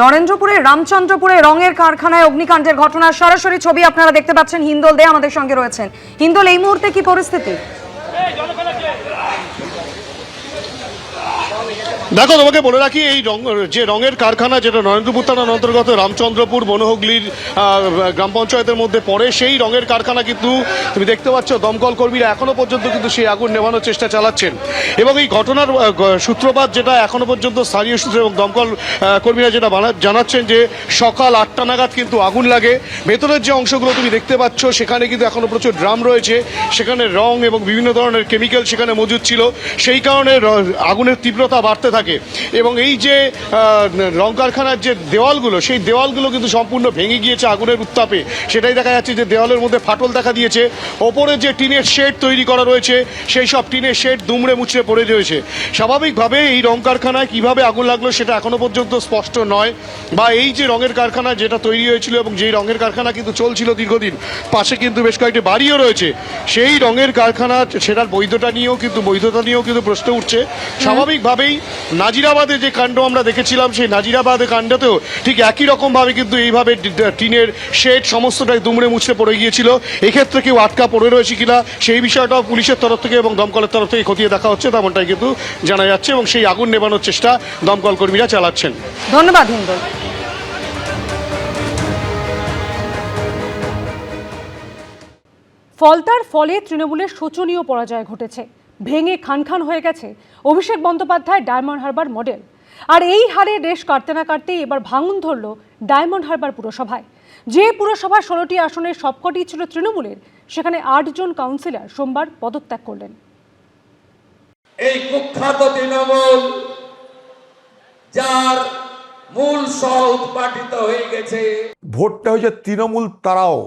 নরেন্দ্রপুরে রামচন্দ্রপুরে রঙের কারখানায় অগ্নিকাণ্ডের ঘটনার সরাসরি ছবি আপনারা দেখতে পাচ্ছেন। হিন্দোল দে আমাদের সঙ্গে রয়েছেন। হিন্দোল, এই মুহূর্তে কি পরিস্থিতি? দেখো, তোমাকে বলে রাখি, এই যে রঙের কারখানা, যেটা নরেন্দ্রপুর থানার অন্তর্গত রামচন্দ্রপুর বনহুগলির গ্রাম পঞ্চায়েতের মধ্যে পড়ে, সেই রঙের কারখানা কিন্তু তুমি দেখতে পাচ্ছ দমকল কর্মীরা এখনো পর্যন্ত কিন্তু সেই আগুন নেভানোর চেষ্টা চালাচ্ছেন। এবং এই ঘটনার সূত্রপাত যেটা এখনো পর্যন্ত স্থানীয় সূত্র এবং দমকল কর্মীরা যেটা জানাচ্ছেন যে সকাল 8টা নাগাদ কিন্তু আগুন লাগে। ভেতরের যে অংশগুলো তুমি দেখতে পাচ্ছ সেখানে কিন্তু এখনো প্রচুর ড্রাম রয়েছে, সেখানে রং এবং বিভিন্ন ধরনের কেমিক্যাল সেখানে মজুদ ছিল, সেই কারণে আগুনের তীব্রতা বাড়তে থাকে। এবং এই যে রং কারখানার যে দেওয়ালগুলো, সেই দেওয়ালগুলো কিন্তু সম্পূর্ণ ভেঙে গিয়েছে আগুনের উত্তাপে। সেটাই দেখা যাচ্ছে যে দেওয়ালের মধ্যে ফাটল দেখা দিয়েছে। ওপরে যে টিনের শেড তৈরি করা রয়েছে, সেই সব টিনের শেড দুমড়ে মুচড়ে পড়ে রয়েছে। স্বাভাবিকভাবে এই রং কারখানায় কিভাবে আগুন লাগলো সেটা এখনো পর্যন্ত স্পষ্ট নয়, বা এই যে রঙের কারখানা যেটা তৈরি হয়েছিল এবং যেই রঙের কারখানা কিন্তু চলছিল দীর্ঘদিন, পাশে কিন্তু বেশ কয়েকটি বাড়িও রয়েছে, সেই রঙের কারখানা সেটার বৈধতা নিয়েও কিন্তু প্রশ্ন উঠছে। স্বাভাবিকভাবেই নাজিরাবাদে যে কাণ্ড আমরা দেখেছিলাম, সেই নাজিরাবাদের কাণ্ডতেও ঠিক একই রকমভাবে কিন্তু এইভাবে টিনের শেড সমস্তটাই দুমড়ে মুচড়ে পড়ে গিয়েছিল। এক্ষেত্রে কেউ আটকা পড়ে রয়েছে কিনা সেই বিষয়টাও পুলিশের তরফ থেকে এবং দমকলের তরফ থেকে খতিয়ে দেখা হচ্ছে, তেমনটাই কিন্তু জানা যাচ্ছে। এবং সেই আগুন নেভানোর চেষ্টা দমকল কর্মীরা চালাচ্ছেন। ধন্যবাদ হিন্দোল। ফলতার ফলে তৃণমূলের শোচনীয় পরাজয় ঘটেছে। ভেঙে খান হয়ে গেছে অভিষেক বন্দ্যোপাধ্যায় ডায়মন্ড হারবার মডেল। আর এই হারে রেশ কাটতে না কাটতেই এবার ভাঙন ধরল ডায়মন্ড হারবার পুরসভায়। যে পুরসভার 16টি আসনের সবকটি ছিল তৃণমূলের, সেখানে 8 জন কাউন্সিলর সোমবার পদত্যাগ করলেন। এই কুখ্যাত তৃণমূল, যার মূল সহ উৎপাটিত হয়ে গেছে, ভোটটা হয়েছে তৃণমূল তারাও।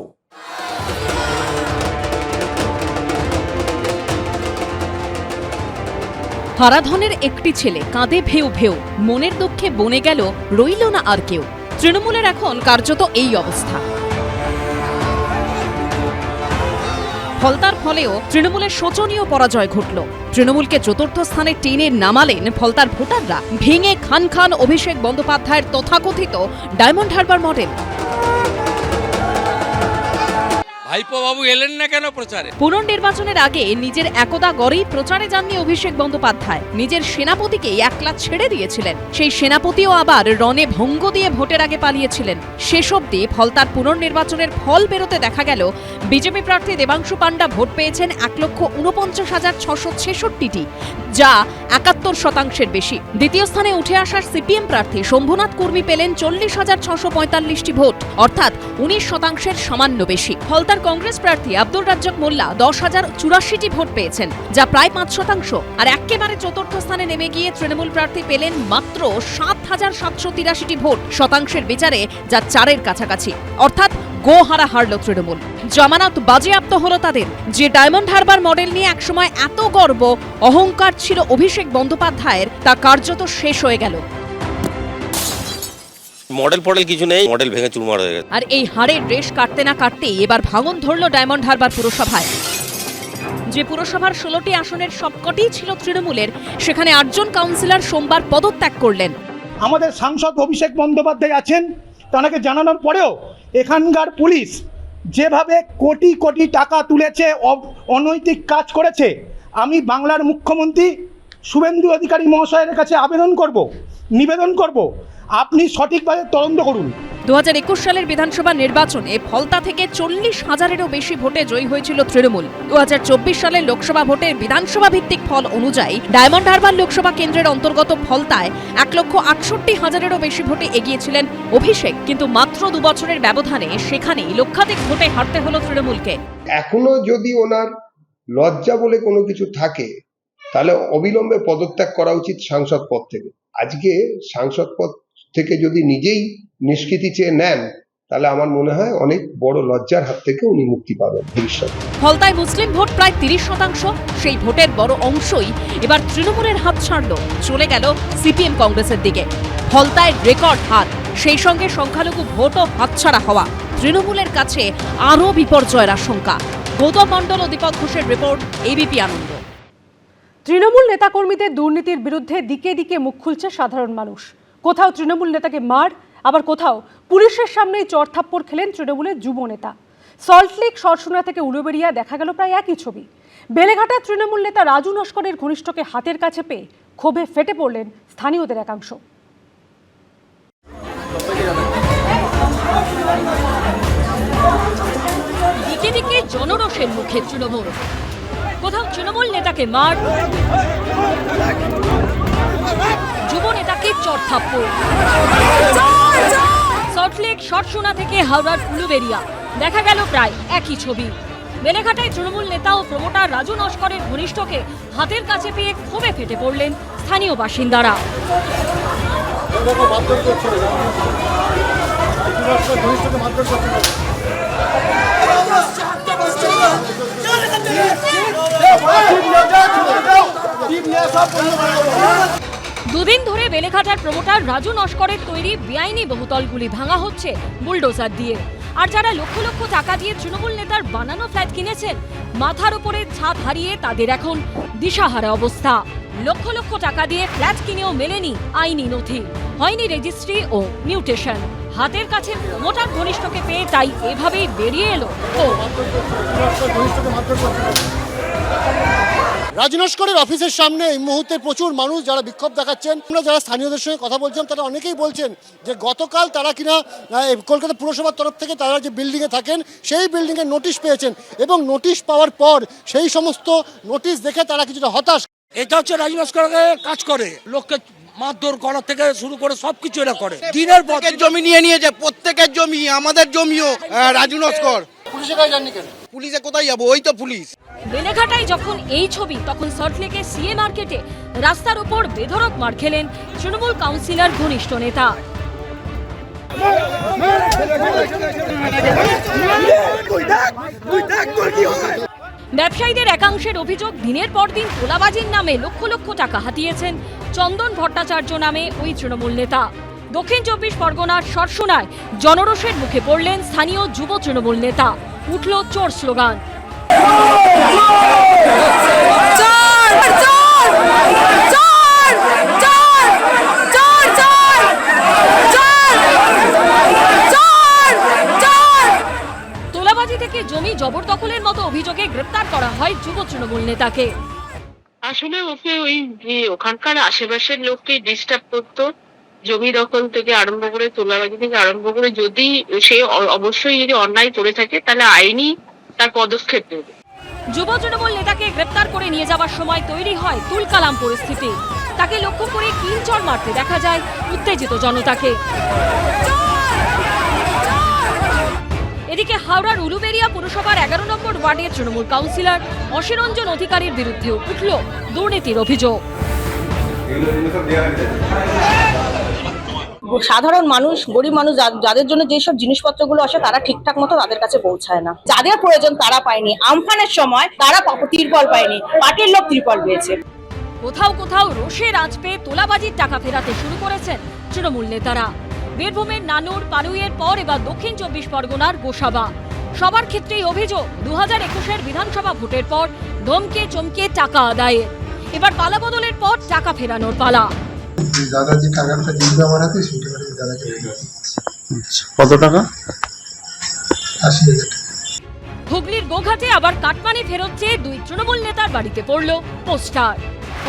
হারাধনের একটি ছেলে কাঁদে ভেউ ভেউ, মনের দুঃখে বনে গেল, রইল না আর কেউ। তৃণমূলের এখন কার্যত এই অবস্থা। ফলতার ফলেও তৃণমূলের শোচনীয় পরাজয় ঘটল। তৃণমূলকে চতুর্থ স্থানে টেনে নামালেন ফলতার ভোটাররা। ভেঙে খান অভিষেক বন্দ্যোপাধ্যায়ের তথাকথিত ডায়মন্ড হারবার মডেল। ভাইপো বাবু এলেন না কেন প্রচারে? পুনর্নির্বাচনের আগে নিজের একদা গড়েই প্রচারে যাননি অভিষেক বন্দ্যোপাধ্যায়। নিজের সেনাপতিকে একলা ছেড়ে দিয়েছিলেন। সেই সেনাপতিও আবার রণে ভঙ্গ দিয়ে ভোটের আগে পালিয়েছিলেন। শেষ অবধি ফলতার পুনর্নির্বাচনের ফল বেরোতে দেখা গেল বিজেপি প্রার্থী দেবাংশু পাণ্ডা ভোট পেয়েছেন 1,49,666টি, যা 71% বেশি। দ্বিতীয় স্থানে উঠে আসার সিপিএম প্রার্থী শম্ভুনাথ কুর্মী পেলেন 40,645টি ভোট, অর্থাৎ 19% সামান্য বেশি। ফলতার কংগ্রেস প্রার্থী আব্দুর রাজ্জাক মোল্লা 10,084টি ভোট পেয়েছেন, যা প্রায় 5%। আর একেবারে চতুর্থ স্থানে নেমে গিয়ে তৃণমূল প্রার্থী পেলেন মাত্র 7,783টি ভোট, শতাংশের বিচারে যা 4-এর কাছাকাছি, অর্থাৎ গোহারা হারল তৃণমূল। জামানত বাজেয়াপ্ত হলো তাদের। যে ডায়মন্ড হারবার মডেল নিয়ে একসময় এত গর্ব অহংকার ছিল অভিষেক বন্দ্যোপাধ্যায়ের, তা কার্যত শেষ হয়ে গেল। মডেল কিছু নেই, মডেল ভেঙে চুরমার হয়ে গেছে। আর এই হারের রেশ কাটতে না কাটতেই এবার ভাঙন ধরল ডায়মন্ড হারবার পুরসভায়। যে পুরসভার 16টি আসনের সবকটি ছিল তৃণমূলের, সেখানে 8 জন কাউন্সিলর সোমবার পদত্যাগ করলেন। আমাদের সাংসদ অভিষেক বন্দ্যোপাধ্যায় আছেন, তাকে জানানোর পরেও এখানকার পুলিশ যেভাবে কোটি কোটি টাকা তুলেছে, অনৈতিক কাজ করেছে, আমি বাংলার মুখ্যমন্ত্রী শুভেন্দু অধিকারী মহাশয়ের কাছে নিবেদন করব আপনি সঠিকভাবে তদন্ত করুন। 2021 সালের বিধানসভা নির্বাচনে ফলতা থেকে 40,000-এরও বেশি ভোটে জয়ী হয়েছিল তৃণমূল। 2024 সালের লোকসভা ভোটের বিধানসভা ভিত্তিক ফল অনুযায়ী ডায়মন্ড হারবার লোকসভা কেন্দ্রের অন্তর্গত ফলতায় 1,68,000-এরও বেশি ভোটে এগিয়েছিলেন অভিষেক। কিন্তু মাত্র 2 বছরের ব্যবধানে সেখানেই লক্ষাধিক ভোটে হারতে হলো তৃণমূলকে। এখনো যদি ওনার লজ্জা বলে কোনো কিছু থাকে, তাহলে অবিলম্বে পদত্যাগ করা উচিত সাংসদ পদ থেকে। আজকে সাংসদ পদ থেকে যদি নিজেই নিষ্কৃতি চেয়ে নেন, তাহলে আমার মনে হয় অনেক বড় লজ্জার হাত থেকে উনি মুক্তি পাবেন ভবিষ্যতে। ফলতায় মুসলিম ভোট প্রায় 30%। সেই ভোটের বড় অংশই এবার তৃণমূলের হাত ছাড়ল, চলে গেল সিপিএম কংগ্রেসের দিকে। ফলতায় রেকর্ড হার, সেই সঙ্গে সংখ্যালঘু ভোটও হাতছাড়া হওয়া। তৃণমূলের কাছে আরও বিপর্যয়ের আশঙ্কা। গৌতম মণ্ডল ও দীপক ঘোষের রিপোর্ট, এবিপি আনন্দ। তৃণমূল নেতাকর্মীদের দুর্নীতির বিরুদ্ধে দিকে দিকে মুখ খুলছে সাধারণ মানুষ। কোথাও তৃণমূল নেতাকে মার, আবার কোথাও পুলিশের সামনেই চড়থাপ্পড় খেলেন তৃণমূলের যুব নেতা। সল্টলেক সরসুনা থেকে উলুবেড়িয়া দেখা গেল প্রায় একই ছবি। বেলেঘাটার তৃণমূল নেতা রাজু নস্করের ঘনিষ্ঠকে হাতের কাছে পেয়ে ক্ষোভে ফেটে পড়লেন স্থানীয়দের একাংশ। দিকে দিকে জনরোষের মুখে তৃণমূল, কোথাও তৃণমূল নেতাকে মার, যুব নেতাকে চড়থাপ্পড়। সল্টলেক সরসুনা থেকে হাওড়ার উলুবেড়িয়া দেখা গেল প্রায় একই ছবি। বেলেঘাটায় তৃণমূল নেতা ও প্রমোটার রাজু নস্করের ঘনিষ্ঠকে হাতের কাছে পেয়ে ক্ষোভে ফেটে পড়লেন স্থানীয় বাসিন্দারা। দুদিন ধরে বেলেঘাটার প্রমোটার রাজু নস্করের তৈরি বেআইনি বহুতলগুলি ভাঙা হচ্ছে বুলডোজার দিয়ে। আর যারা লক্ষ লক্ষ টাকা দিয়ে তৃণমূল নেতার বানানো ফ্ল্যাট কিনেছেন, মাথার উপরে ছাদ হারিয়ে তাদের এখন দিশাহারা অবস্থা। লক্ষ লক্ষ টাকা দিয়ে ফ্ল্যাট কিনেও মেলেনি আইনি নথি, হয়নি রেজিস্ট্রি ও মিউটেশন। হাতের কাছে প্রমোটার ঘনিষ্ঠকে পেয়ে তাই এভাবেই বেরিয়ে এলো ও রাজু নস্করের অফিসের সামনে এই মুহূর্তে প্রচুর মানুষ যারা বিক্ষোভ দেখাচ্ছেন। আমরা যারা স্থানীয়দের সঙ্গে কথা বলছিলাম তারা অনেকেই বলছেন যে গতকাল তারা কিনা কলকাতা পুরসভার তরফ থেকে তারা যে বিল্ডিংয়ে থাকেন সেই বিল্ডিংয়ের নোটিশ পেয়েছেন এবং নোটিশ পাওয়ার পর সেই সমস্ত নোটিশ দেখে তারা কিছুটা হতাশ। এটা হচ্ছে রাজু নস্করের কাজ করে, লোককে মারধর করা থেকে শুরু করে সবকিছু এরা করে। দিনের পর জমি নিয়ে নিয়েছে, প্রত্যেকের জমি, আমাদের জমিও। রাজু নস্কর পুলিশের কাছে যাননি কেন? পুলিশে কোথায় যাবো, ওই তো পুলিশ। বেলেঘাটায় যখন এই ছবি, তখন সল্টলেকের সিএ মার্কেটে রাস্তার উপর বেধড়ক মার খেলেন তৃণমূল কাউন্সিলর ঘনিষ্ঠ নেতা। ব্যবসায়ীদের একাংশের অভিযোগ, দিনের পর দিন তোলাবাজির নামে লক্ষ লক্ষ টাকা হাতিয়েছেন চন্দন ভট্টাচার্য নামে ওই তৃণমূল নেতা। দক্ষিণ 24 পরগনার সরসুনায় জনরোষের মুখে পড়লেন স্থানীয় যুব তৃণমূল নেতা। উঠল চোর স্লোগান। তোলাবাজি থেকে জমি জবরদখলের মতো অভিযোগে গ্রেপ্তার করা হয় যুব তৃণমূল নেতাকে। আসলে ওকে ওই যে ওখানকার আশেপাশের লোককে ডিস্টার্ব করতো, জমি দখল থেকে আরম্ভ করে তোলাবাজি থেকে আরম্ভ করে, যদি সে অবশ্যই যদি অন্যায় করে থাকে তাহলে আইনি তার পদক্ষেপ নেবে। যুব তৃণমূল নেতাকে গ্রেপ্তার করে নিয়ে যাওয়ার সময় তৈরি হয় তুলকালাম পরিস্থিতি। তাকে লক্ষ্য করে কিলচড় মারতে দেখা যায় উত্তেজিত জনতাকে। এদিকে হাওড়ার উলুবেড়িয়া পুরসভার 11 নম্বর ওয়ার্ডের তৃণমূল কাউন্সিলর অশিরঞ্জন অধিকারীর বিরুদ্ধে উঠল দুর্নীতির অভিযোগ। সাধারণ মানুষ, গরিব মানুষ, যাদের জন্য যেসব জিনিসপত্রগুলো আসে তারা ঠিকঠাক মতো তাদের কাছে পৌঁছায় না। যাদের প্রয়োজন তারা পায়নি। আমফানের সময় তারা তিরপল পায়নি, পার্টির লোক তিরপল পেয়েছে। কোথাও কোথাও রোষের আঁচ পেয়ে তোলাবাজির টাকা ফেরাতে শুরু করেছেন তৃণমূল নেতারা। বীরভূমের নানুর, পারুইয়ের পর এবার দক্ষিণ 24 পরগনার গোসাবা। সবার ক্ষেত্রেই অভিযোগ 2021-এর বিধানসভা ভোটের পর ধমকে চমকে টাকা আদায়ের। এবার পালা বদলের পর টাকা ফেরানোর পালা। দাদা যে টাকাটা দিবে আমার হাতে, সেই টাকাটা দাদাকে কত টাকা? 80,000 টাকা। হুগলির গোঘাটে আবার কাটমানি ফেরত চেয়ে দুই তৃণমূল নেতার বাড়িতে পড়ল পোস্টার।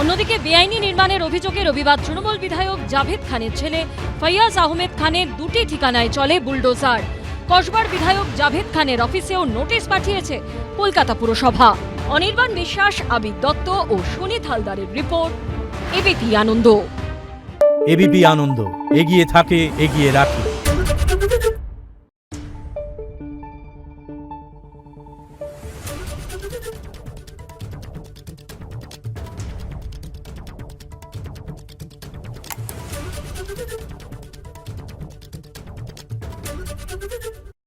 অন্যদিকে বেআইনি নির্মাণের অভিযোগে রবিবার তৃণমূল বিধায়ক জাভেদ খানের ছেলে ফৈয়াজ আহমেদ খানের দুটি ঠিকানায় চলে বুলডোজার। কসবার বিধায়ক জাভেদ খানের অফিসেও নোটিশ পাঠিয়েছে কলকাতা পুরসভা। অনির্বাণ বিশ্বাস, আবির দত্ত ও সুনীত হালদারের রিপোর্ট, এবিপি আনন্দ। এবিপি আনন্দ, এগিয়ে থাকে, এগিয়ে রাখে। Thank you.